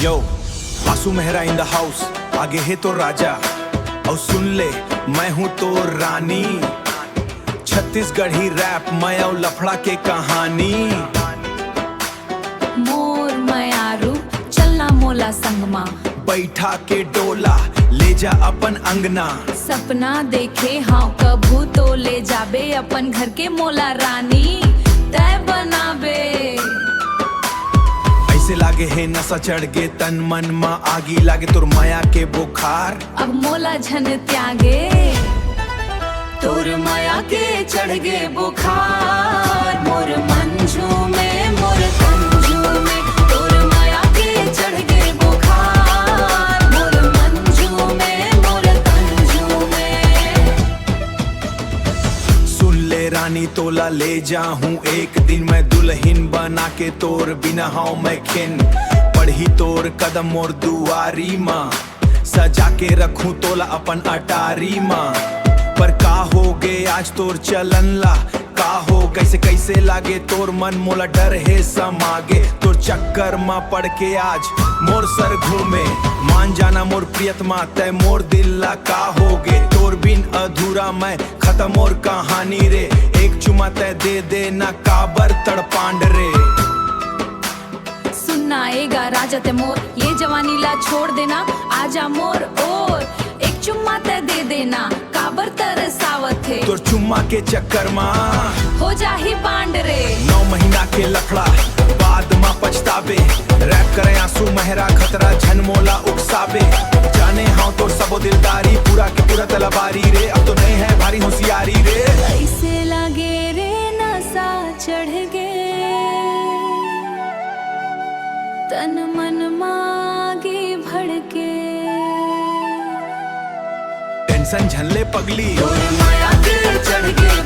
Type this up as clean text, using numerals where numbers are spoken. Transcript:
यो आसू मेहरा in the house, आगे है तो राजा और सुन ले मैं हूँ तो रानी। छत्तीसगढ़ी रैप मैं और लफड़ा के कहानी। मोर मयारू चलना मोला संगमा, बैठा के डोला ले जा अपन अंगना। सपना देखे हाँ कभू तो ले जाबे अपन घर के मोला रानी तय बनाबे। ऐसे लागे है नशा चढ़ गे तन मन मा आगी लागे तोर माया के बुखार। अब मोला झन त्यागे तोर माया के चढ़ गे बुखार। मोर मंजू में मोर तंजू में तोर माया के चढ़ गे बुखार। मोर मंजू में मोर तंजू में। सुन ले रानी तोला ले जाऊं एक दिन मैं दुल्हन बना के तोर बिना हाउ मैं खिन। पढ़ी तोर कदम मोर दुआरी माँ, सजा के रखूं तोला अपन अटारी माँ। पर का हो गे आज तोर चलन ला, का हो कैसे कैसे लागे तोर मन मोला डर है समागे। तोर चक्कर माँ पड़ के आज मोर सर घूमे। मान जाना मोर प्रियतमा तय मोर दिल ला का हो गे। तोर बिन अधूरा मैं खत्म मोर कहानी रे। एक चुमा तय दे देना काबर तड़पांड रे। सुनना आएगा राजा ते मोर, ये जवानी ला छोड़ देना आजा मोर और। एक चुम्मा ते दे देना काबर तरसावत है। तोर चुम्मा के चक्कर माँ हो जाही बांड रे। 9 महीना के लफड़ा बाद माँ पछतावे। रैप करे आंसू मेहरा खतरा झन मोला उकसावे। जाने हाँ तोर सबो दिलदारी पूरा के पूरा तलवारी रे। अब तो नहीं है भारी होशियारी रे। ऐसे लागे रे नशा चढ़ गे तन मन मागे भड़के। टेंशन झनले पगली तोर माया के चढ़ गे